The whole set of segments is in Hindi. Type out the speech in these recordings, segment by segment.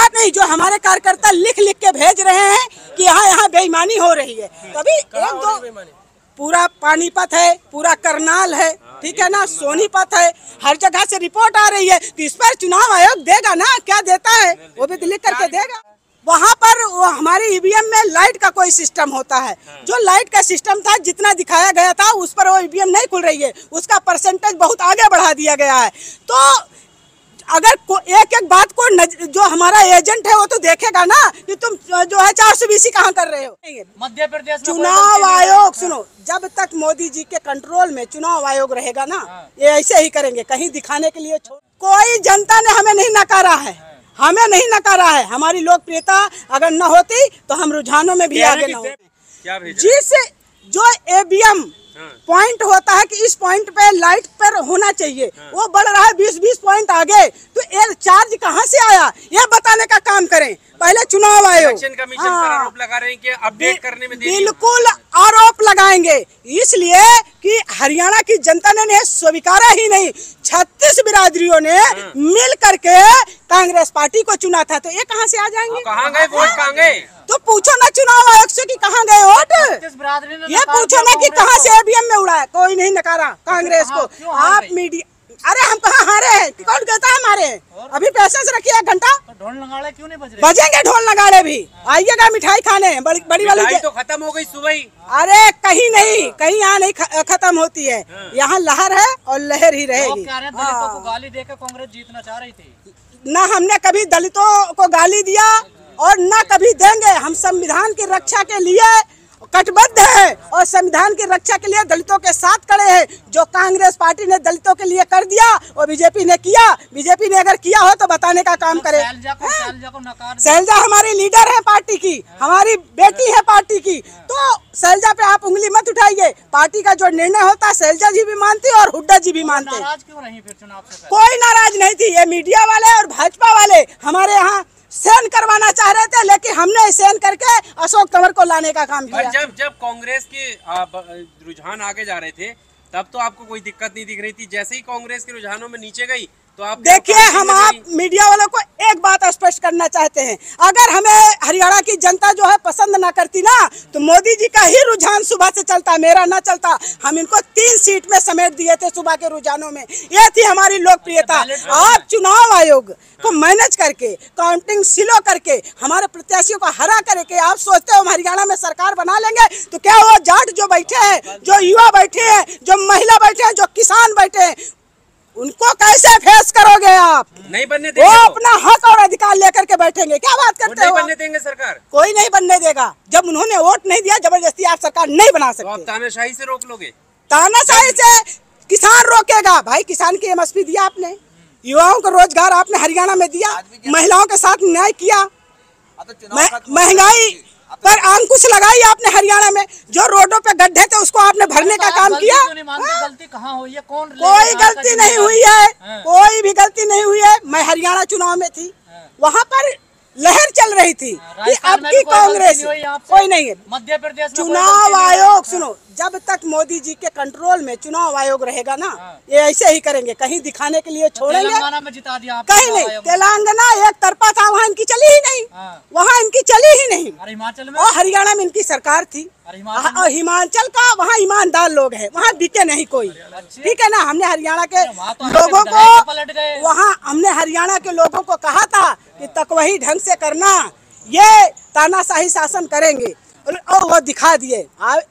सरकार नहीं, जो हमारे कार्यकर्ता लिख लिख के भेज रहे हैं कि यहाँ बेईमानी हो रही है। कभी एक दो पूरा पानीपत है, पूरा करनाल है, ठीक है ना, सोनीपत है, हर जगह से रिपोर्ट आ रही है। तो इस पर चुनाव आयोग देगा ना, क्या देता है वो भी लिख करके देगा। वहाँ पर वो हमारी ईवीएम में लाइट का कोई सिस्टम होता है, जो लाइट का सिस्टम था जितना दिखाया गया था उस पर वो ईवीएम नहीं खुल रही है, उसका परसेंटेज बहुत आगे बढ़ा दिया गया है। तो अगर एक एक बात को जो हमारा एजेंट है वो तो देखेगा ना कि तुम जो है 420 कहाँ कर रहे हो। मध्य प्रदेश चुनाव आयोग सुनो, जब तक मोदी जी के कंट्रोल में चुनाव आयोग रहेगा ना, ये ऐसे ही करेंगे, कहीं दिखाने के लिए। कोई जनता ने हमें नहीं नकारा है, हमें नहीं नकारा है। हमारी लोकप्रियता अगर न होती तो हम रुझानों में भी आगे न होते। जिस जो ईवीएम पॉइंट होता है कि इस पॉइंट पे लाइट पर होना चाहिए, वो बढ़ रहा है 20-20 पॉइंट आगे, तो ये चार्ज कहाँ से आया ये बताने का काम करें पहले चुनाव आयोग। इलेक्शन कमीशन पर आरोप लगा रहे हैं कि अपडेट करने में देरी। बिल्कुल आरोप लगाएंगे, इसलिए कि हरियाणा की जनता ने स्वीकारा ही नहीं, 36 बिरादरियों ने मिल करके कांग्रेस पार्टी को चुना था। तो ये कहाँ से आ जाएंगे? कहाँ गए वोट, कहाँ गए? तो पूछो ना चुनाव आयोग से कि कहाँ गए वोट, ये पूछो ना कि कहाँ से ईवीएम में उड़ा है। कोई नहीं नकारा कांग्रेस को। आप मीडिया, अरे हम कहाँ हारे हैं, कौन कहता है हमारे? अभी पैसे से रखिए 1 घंटा, ढोल नगाड़े क्यों नहीं बज रहे? बजेंगे ढोल नगाड़े भी, आइएगा मिठाई खाने। बड़ी वाली तो खत्म हो गई सुबह ही। अरे कहीं नहीं, कहीं यहाँ नहीं खत्म होती है, यहाँ लहर है और लहर ही रहेगी। दलितों को गाली देकर कांग्रेस जीतना चाह रही थी। न हमने कभी दलितों को गाली दिया और न कभी देंगे। हम संविधान की रक्षा के लिए कटिबद्ध है और संविधान की रक्षा के लिए दलितों के साथ खड़े हैं। जो कांग्रेस पार्टी ने दलितों के लिए कर दिया और बीजेपी ने किया, बीजेपी ने अगर किया हो तो बताने का काम करे। शैलजा हमारी लीडर है पार्टी की, हमारी बेटी है पार्टी की, तो शैलजा पे आप उंगली मत उठाइए। पार्टी का जो निर्णय होता है शैलजा जी भी मानती और हुड्डा जी भी मानते। नाराज क्यों रही फिर चुनाव से? कोई नाराज नहीं थी, ये मीडिया वाले और भाजपा वाले हमारे यहाँ सहन करवाना चाह रहे थे, लेकिन हमने सहन करके अशोक तंवर को लाने का काम किया। जब कांग्रेस के रुझान आगे जा रहे थे तब तो आपको कोई दिक्कत नहीं दिख रही थी, जैसे ही कांग्रेस के रुझानों में नीचे गई तो आप देखिए, हम आप मीडिया वालों को एक बात स्पष्ट करना चाहते हैं, अगर हमें हरियाणा की जनता जो है पसंद ना करती ना तो मोदी जी का ही रुझान सुबह से चलता, मेरा ना चलता। हम इनको 3 सीट में समेट दिए थे सुबह के रुझानों में, ये थी हमारी लोकप्रियता। आप चुनाव आयोग को मैनेज करके, काउंटिंग सिलो करके, हमारे प्रत्याशियों को हरा करके आप सोचते हो हम हरियाणा में सरकार बना लेंगे? तो क्या वो जाट जो बैठे हैं, जो युवा बैठे हैं, जो महिला बैठे हैं, जो किसान बैठे हैं, उनको कैसे फेस करोगे आप? नहीं बनने देंगे, वो अपना हक और अधिकार लेकर के बैठेंगे। क्या बात करते हो? नहीं बनने देंगे सरकार, कोई नहीं बनने देगा। जब उन्होंने वोट नहीं दिया, जबरदस्ती आप सरकार नहीं बना सकते। तो आप तानाशाही से रोक लोगे? तानाशाही से किसान रोकेगा? भाई किसान की एमएसपी दिया आपने, युवाओं को रोजगार आपने हरियाणा में दिया, महिलाओं के साथ न्याय किया, महंगाई पर अंकुश लगाई आपने हरियाणा में, जो रोडों पे गड्ढे थे उसको आपने भरने का काम किया। गलती कहाँ हुई है? कोई गलती नहीं हुई है, कोई भी गलती नहीं हुई है। मैं हरियाणा चुनाव में थी, वहाँ पर लहर चल रही थी कि अब की कांग्रेस कोई नहीं है। मध्य प्रदेश चुनाव आयोग सुनो, जब तक मोदी जी के कंट्रोल में चुनाव आयोग रहेगा ना, ये ऐसे ही करेंगे, कहीं दिखाने के लिए छोड़ेंगे में जिता दिया कहीं नहीं। तेलंगाना एक तरफा था, वहाँ इनकी चली ही नहीं, वहाँ इनकी चली ही नहीं। हिमाचल में और हरियाणा में इनकी सरकार थी, और हिमाचल का वहाँ ईमानदार लोग हैं, वहाँ बिके नहीं कोई, ठीक है ना। हमने हरियाणा के लोगों को, वहाँ हमने हरियाणा के लोगों को कहा था कि तकवही ढंग से करना, ये तानाशाही शासन करेंगे, और वो दिखा दिए।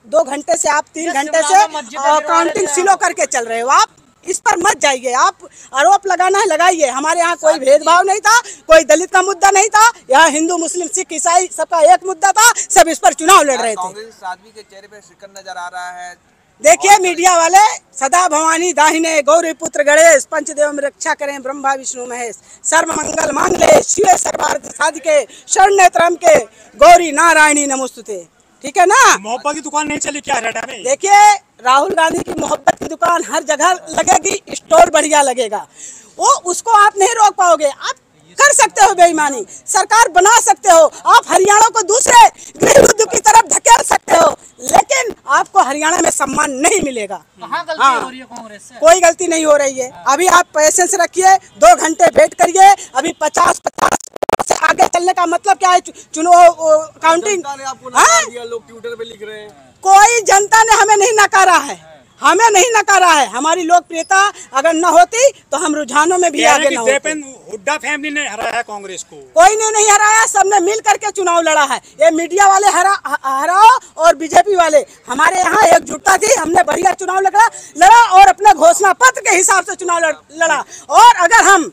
2 घंटे से आप 3 घंटे से काउंटिंग सिलो करके चल रहे हो। आप इस पर मत जाइए, आप आरोप लगाना है लगाइए। हमारे यहाँ कोई भेदभाव नहीं था, कोई दलित का मुद्दा नहीं था, यहाँ हिंदू मुस्लिम सिख ईसाई सबका एक मुद्दा था, सब इस पर चुनाव लड़ रहे थे। कांग्रेस आदमी के चेहरे पे शिकन नजर आ रहा है। देखिए मीडिया वाले, सदा भवानी दाहिने गौरी पुत्र गणेश, पंचदेव में रक्षा करें ब्रह्मा विष्णु महेश, सर्व मंगल मांगले शिव सर्वार्थ साधिके, शरण्य त्र्यंबके गौरी नारायणी नमोस्तुते। ठीक है ना। मोहब्बत की दुकान नहीं चली क्या हरियाणा में? देखिए, राहुल गांधी की मोहब्बत की दुकान हर जगह लगेगी, स्टोर बढ़िया लगेगा, वो उसको आप नहीं रोक पाओगे। आप कर सकते हो बेईमानी, सरकार बना सकते हो, आप हरियाणा को दूसरे गृह युद्ध की तरफ धकेल सकते हो, लेकिन आपको हरियाणा में सम्मान नहीं मिलेगा। कहाँ गलती हो रही है कांग्रेस से? कोई गलती नहीं हो रही है। अभी आप पेशेंस रखिए, 2 घंटे वेट करिए, अभी 50 से आगे निकलने का मतलब क्या है? चुनाव काउंटिंग लोग ट्विटर पे लिख रहे हैं। कोई जनता ने हमें नहीं नकारा है, हमें नहीं नकारा है। हमारी लोकप्रियता अगर न होती तो हम रुझानों में भी आगे न होते। हुड्डा फैमिली ने हराया कांग्रेस को, कोई ने नहीं हराया, सबने मिल करके चुनाव लड़ा है। ये मीडिया वाले हराओ और बीजेपी वाले, हमारे यहाँ एकजुटता थी, हमने बढ़िया चुनाव लड़ा और अपने घोषणा पत्र के हिसाब से चुनाव लड़ा। और अगर हम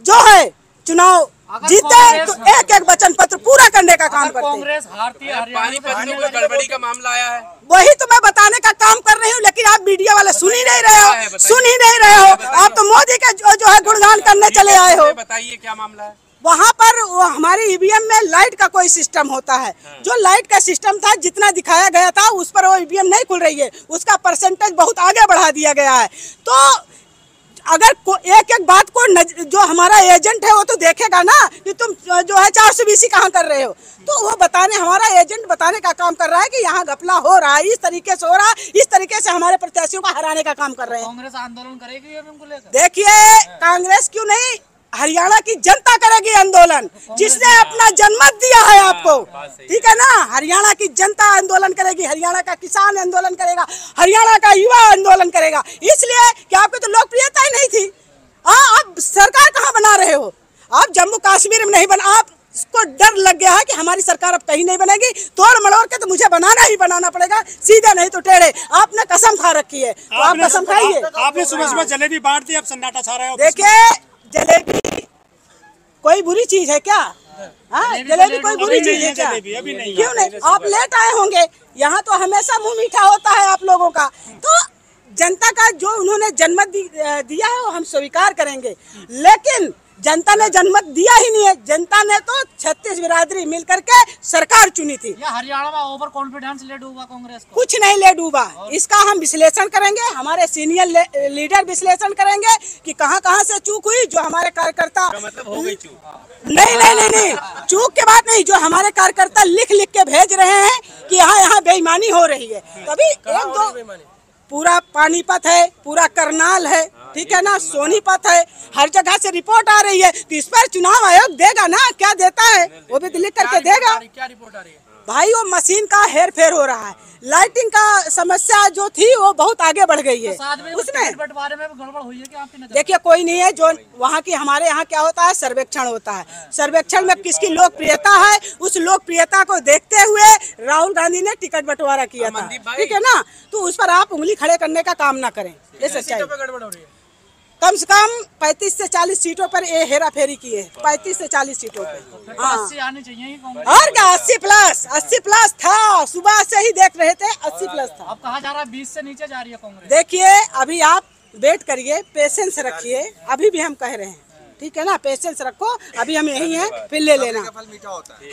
जो है चुनाव जीते तो एक एक वचन पत्र पूरा करने का काम करते हैं। कांग्रेस हारती है, पानीपत में कोई गड़बड़ी का मामला आया है, वही तो मैं बताने का काम कर रही हूँ, लेकिन आप मीडिया वाले सुन ही नहीं रहे हो, सुन ही नहीं रहे हो। आप तो मोदी का जो है गुणगान करने चले आए हो। बताइए क्या मामला है? वहाँ पर हमारी ईवीएम में लाइट का कोई सिस्टम होता है, जो लाइट का सिस्टम था जितना दिखाया गया था उस पर वो ईवीएम नहीं खुल रही है, उसका परसेंटेज बहुत आगे बढ़ा दिया गया है। तो अगर एक एक बात को जो हमारा एजेंट है वो तो देखेगा ना कि तुम जो है 420 कहाँ कर रहे हो, तो वो बताने, हमारा एजेंट बताने का काम कर रहा है कि यहाँ घपला हो रहा है, इस तरीके से हो रहा है, इस तरीके से हमारे प्रत्याशियों को हराने का काम कर रहे हैं। कांग्रेस आंदोलन करेगी ईवीएम को लेकर? देखिए, कांग्रेस क्यों नहीं, हरियाणा की जनता करेगी आंदोलन, जिसने अपना जनमत दिया है आपको, ठीक है ना। हरियाणा की जनता आंदोलन करेगी, हरियाणा का किसान आंदोलन करेगा, हरियाणा का युवा आंदोलन करेगा, इसलिए कि आपकी तो लोकप्रियता ही नहीं थी। आप सरकार कहाँ बना रहे हो? आप जम्मू कश्मीर में नहीं बना, आपको डर लग गया है कि हमारी सरकार अब कहीं नहीं बनेगी, तोड़ मड़ोड़ के तो मुझे बनाना ही बनाना पड़ेगा, सीधे नहीं तो टेढ़े। आपने कसम खा रखी है तो आप कसम खाइए। आपने सुबह सुबह जलेबी बांट दी, अब सन्नाटा छा रहा है। देखिए, जलेबी कोई बुरी चीज है क्या? हाँ, जलेबी कोई बुरी चीज है क्या? अभी नहीं, क्यों नहीं? आप लेट आए होंगे, यहाँ तो हमेशा मुंह मीठा होता है आप लोगों का। तो जनता का जो उन्होंने जनमत दिया है वो हम स्वीकार करेंगे, लेकिन जनता ने जनमत दिया ही नहीं है। जनता ने तो 36 बिरादरी मिलकर के सरकार चुनी थी। या हरियाणा में ओवर कॉन्फिडेंस ले डूबा कांग्रेस को? कुछ नहीं ले डूबा, इसका हम विश्लेषण करेंगे, हमारे सीनियर लीडर विश्लेषण करेंगे कि कहां कहां से चूक हुई। जो हमारे कार्यकर्ता मतलब हो गई चूक? नहीं, चूक के बात नहीं, जो हमारे कार्यकर्ता लिख लिख के भेज रहे हैं कि यहाँ बेईमानी हो रही है। कभी एक दो, पूरा पानीपत है, पूरा करनाल है, ठीक है ना, सोनीपत है, हर जगह से रिपोर्ट आ रही है। तो इस पर चुनाव आयोग देगा ना, क्या देता है वो भी लिख करके देगा। क्या रिपोर्ट आ रही है भाई? वो मशीन का हेर फेर हो रहा है, लाइटिंग का समस्या जो थी वो बहुत आगे बढ़ गई है। उसमें बंटवारे में गड़बड़ हुई है क्या आपकी नजर? देखिए, कोई नहीं है जो वहाँ की, हमारे यहाँ क्या होता है, सर्वेक्षण होता है। सर्वेक्षण में किसकी लोकप्रियता है, उस लोकप्रियता को देखते हुए राहुल गांधी ने टिकट बंटवारा किया था, ठीक है ना। तो उस पर आप उंगली खड़े करने का काम ना करें, ये सच्चाई। गड़बड़ हो रही है? कम से कम 35 से 40 सीटों पर ये हेरा फेरी की है, 35 से 40 सीटों पे। हाँ, 80 आनी चाहिए कांग्रेस। और क्या, 80 प्लस था, सुबह से ही देख रहे थे 80 प्लस था। अब कहा जा रहा है 20 से नीचे जा रही है कांग्रेस? देखिए, अभी आप वेट करिए, पेशेंस रखिए, अभी भी हम कह रहे हैं, ठीक है ना, पेशेंस रखो, अभी हम यही हैं, फिर ले लेना। फल मीठा होता है।